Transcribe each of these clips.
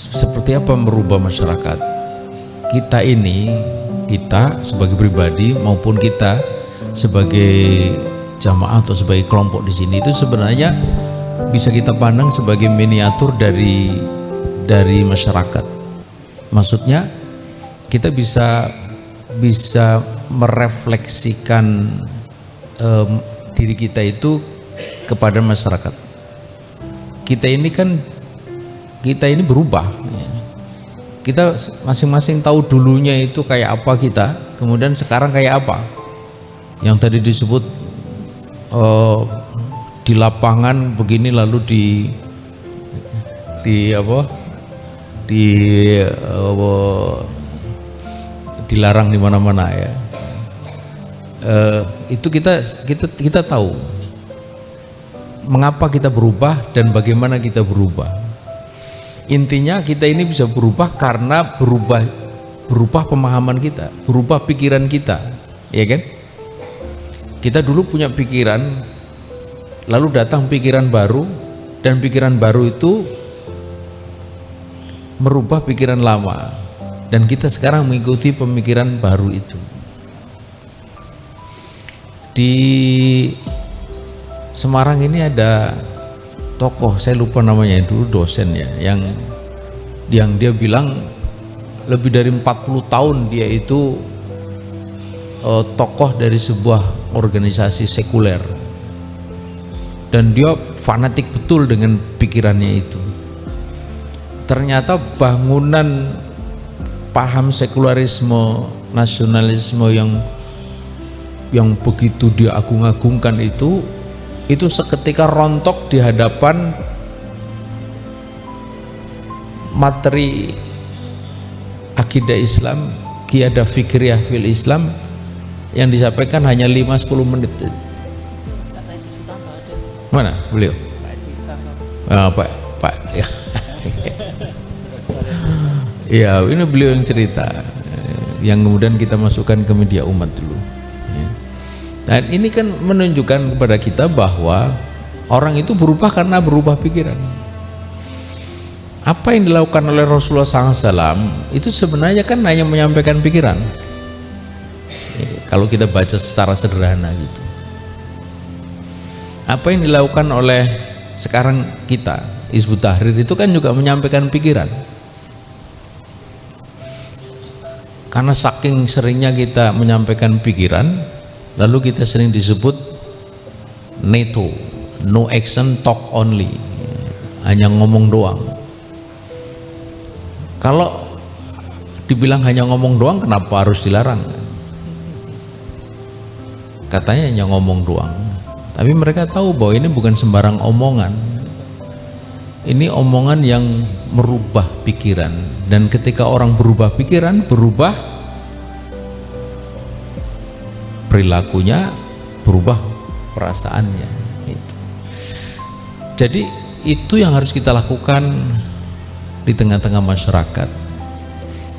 Seperti apa merubah masyarakat kita ini, kita sebagai pribadi maupun kita sebagai jamaah atau sebagai kelompok di sini, itu sebenarnya bisa kita pandang sebagai miniatur dari masyarakat. Maksudnya kita bisa merefleksikan diri kita itu kepada masyarakat. Kita ini berubah. Kita masing-masing tahu dulunya itu kayak apa kita, kemudian sekarang kayak apa. Yang tadi disebut di lapangan begini, lalu dilarang di mana-mana ya. Itu kita tahu mengapa kita berubah dan bagaimana kita berubah. Intinya kita ini bisa berubah karena berubah pemahaman kita, berubah pikiran kita, ya kan? Kita dulu punya pikiran, lalu datang pikiran baru, dan pikiran baru itu merubah pikiran lama, dan kita sekarang mengikuti pemikiran baru itu. Di Semarang ini ada tokoh, saya lupa namanya, dulu dosen ya, yang dia bilang lebih dari 40 tahun dia itu tokoh dari sebuah organisasi sekuler, dan dia fanatik betul dengan pikirannya itu. Ternyata bangunan paham sekularisme, nasionalisme yang begitu dia agung-agungkan itu seketika rontok di hadapan materi akidah Islam, qiyadah fikriyah fil Islam yang disampaikan hanya 5-10 menit. Mana beliau? Pak ya. Ya, ini beliau yang cerita, yang kemudian kita masukkan ke media umat dulu. Dan ini kan menunjukkan kepada kita bahwa orang itu berubah karena berubah pikiran. Apa yang dilakukan oleh Rasulullah SAW itu sebenarnya kan hanya menyampaikan pikiran. Kalau kita baca secara sederhana gitu. Apa yang dilakukan oleh sekarang kita, Hizbut Tahrir, itu kan juga menyampaikan pikiran. Karena saking seringnya kita menyampaikan pikiran, lalu kita sering disebut NATO, no action talk only, hanya ngomong doang. Kalau dibilang hanya ngomong doang, kenapa harus dilarang? Katanya hanya ngomong doang, tapi mereka tahu bahwa ini bukan sembarang omongan. Ini omongan yang merubah pikiran, dan ketika orang berubah pikiran, berubah perilakunya, berubah perasaannya. Jadi itu yang harus kita lakukan di tengah-tengah masyarakat.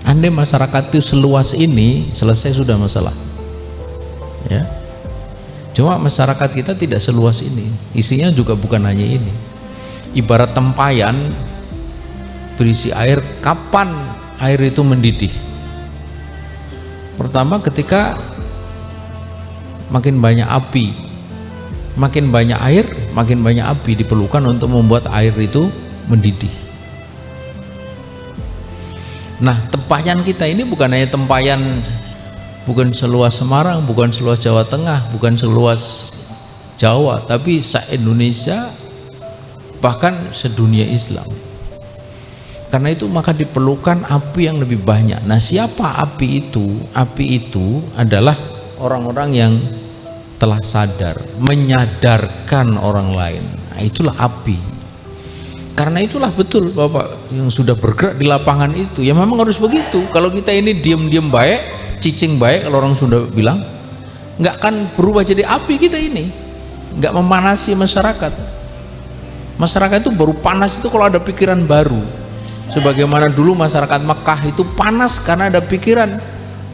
Andai masyarakat itu seluas ini, selesai sudah masalah ya. Cuma masyarakat kita tidak seluas ini, isinya juga bukan hanya ini. Ibarat tempayan berisi air, kapan air itu mendidih? Pertama ketika makin banyak api, makin banyak air, makin banyak api diperlukan untuk membuat air itu mendidih. Nah, tempayan kita ini bukan hanya tempayan, bukan seluas Semarang, bukan seluas Jawa Tengah, bukan seluas Jawa, tapi se-Indonesia, bahkan sedunia Islam. Karena itu maka diperlukan api yang lebih banyak. Nah, siapa api itu? Api itu adalah orang-orang yang telah sadar, menyadarkan orang lain. Nah, itulah api. Karena itulah betul Bapak yang sudah bergerak di lapangan itu, ya memang harus begitu. Kalau kita ini diam-diam baik, cicing baik, kalau orang Sunda bilang, nggak akan berubah jadi api kita ini, nggak memanasi masyarakat. Masyarakat itu baru panas itu kalau ada pikiran baru. Sebagaimana dulu masyarakat Mekah itu panas karena ada pikiran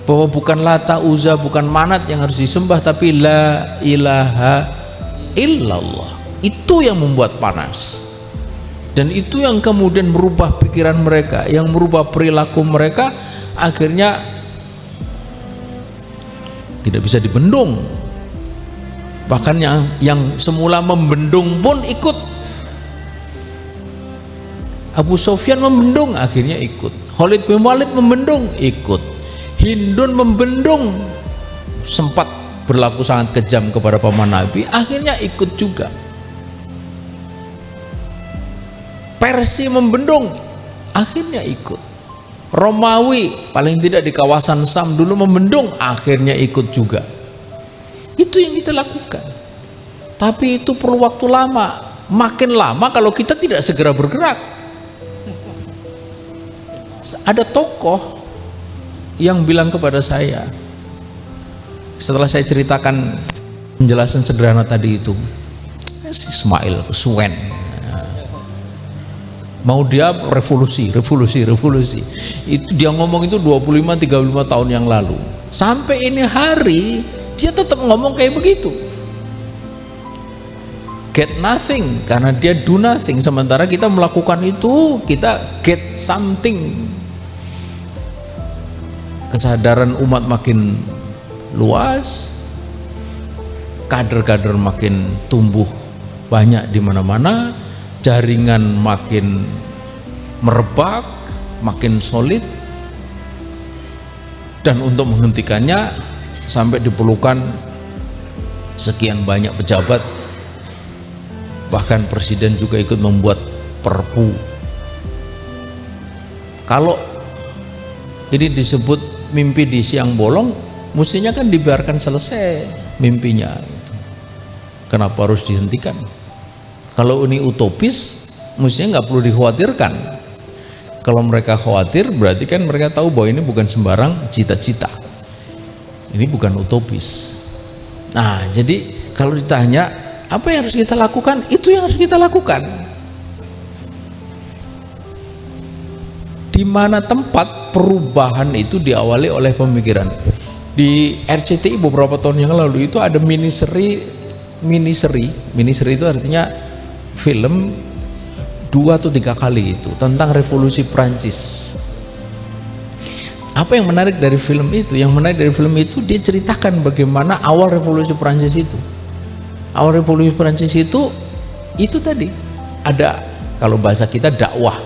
bahwa bukan Lata, Uzza, bukan Manat yang harus disembah, tapi la ilaha illallah. Itu yang membuat panas. Dan itu yang kemudian merubah pikiran mereka, yang merubah perilaku mereka, akhirnya tidak bisa dibendung. Bahkan yang semula membendung pun ikut. Abu Sufyan membendung, akhirnya ikut. Khalid bin Walid membendung, ikut. Hindun membendung, sempat berlaku sangat kejam kepada paman Nabi, akhirnya ikut juga. Persia membendung, akhirnya ikut. Romawi paling tidak di kawasan Sam dulu membendung, akhirnya ikut juga. Itu yang kita lakukan. Tapi itu perlu waktu lama. Makin lama kalau kita tidak segera bergerak. Ada tokoh yang bilang kepada saya, setelah saya ceritakan penjelasan sederhana tadi itu, Ismail Suen, mau dia revolusi. Itu dia ngomong itu 25-35 tahun yang lalu. Sampai ini hari dia tetap ngomong kayak begitu. Get nothing, karena dia do nothing. Sementara kita melakukan itu, kita get something. Kesadaran umat makin luas, kader-kader makin tumbuh banyak di mana-mana, jaringan makin merebak, makin solid, dan untuk menghentikannya sampai diperlukan sekian banyak pejabat, bahkan presiden juga ikut membuat perpu. Kalau ini disebut mimpi di siang bolong, mestinya kan dibiarkan selesai mimpinya. Kenapa harus dihentikan? Kalau ini utopis, mestinya nggak perlu dikhawatirkan. Kalau mereka khawatir, berarti kan mereka tahu bahwa ini bukan sembarang cita-cita, ini bukan utopis. Nah, jadi kalau ditanya apa yang harus kita lakukan, itu yang harus kita lakukan. Di mana tempat perubahan itu diawali oleh pemikiran. Di RCTI beberapa tahun yang lalu itu ada miniseri itu artinya film 2 atau 3 kali itu tentang revolusi Prancis. Apa yang menarik dari film itu? Yang menarik dari film itu dia ceritakan bagaimana awal revolusi Prancis itu. Awal revolusi Prancis itu tadi ada, kalau bahasa kita dakwah,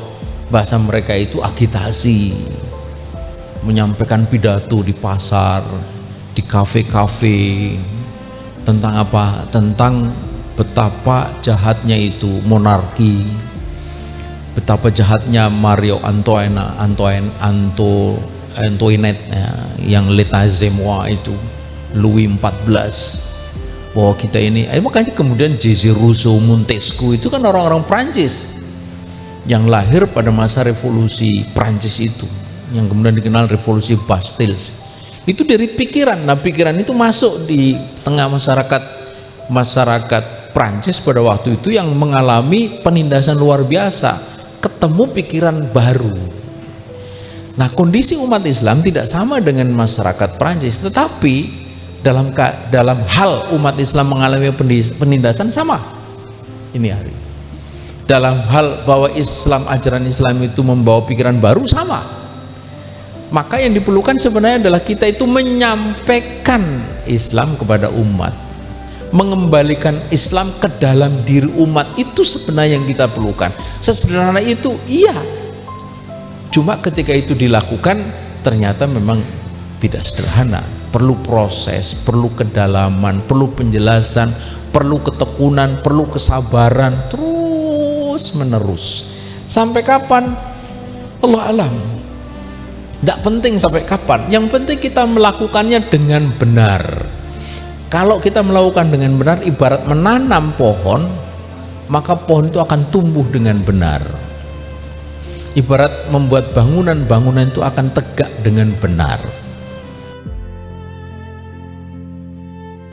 bahasa mereka itu agitasi, menyampaikan pidato di pasar, di kafe-kafe, tentang apa? Tentang betapa jahatnya itu monarki, betapa jahatnya Marie Antoinette ya, yang l'état c'est moi itu, Louis XIV, bahwa kita ini, makanya kemudian Jesse Rousseau, Montesquieu itu kan orang-orang Prancis yang lahir pada masa revolusi Prancis itu, yang kemudian dikenal revolusi Bastille. Itu dari pikiran. Nah, pikiran itu masuk di tengah masyarakat Prancis pada waktu itu yang mengalami penindasan luar biasa, ketemu pikiran baru. Nah, kondisi umat Islam tidak sama dengan masyarakat Prancis, tetapi dalam hal umat Islam mengalami penindasan sama ini hari. Dalam hal bahwa Islam, ajaran Islam itu membawa pikiran baru sama. Maka yang diperlukan sebenarnya adalah kita itu menyampaikan Islam kepada umat, mengembalikan Islam ke dalam diri umat. Itu sebenarnya yang kita perlukan. Sesederhana itu, iya. Cuma ketika itu dilakukan ternyata memang tidak sederhana. Perlu proses, perlu kedalaman, perlu penjelasan, perlu ketekunan, perlu kesabaran, terus menerus. Sampai kapan? Allah alam. Tidak penting sampai kapan, yang penting kita melakukannya dengan benar. Kalau kita melakukan dengan benar, ibarat menanam pohon, maka pohon itu akan tumbuh dengan benar. Ibarat membuat bangunan itu akan tegak dengan benar.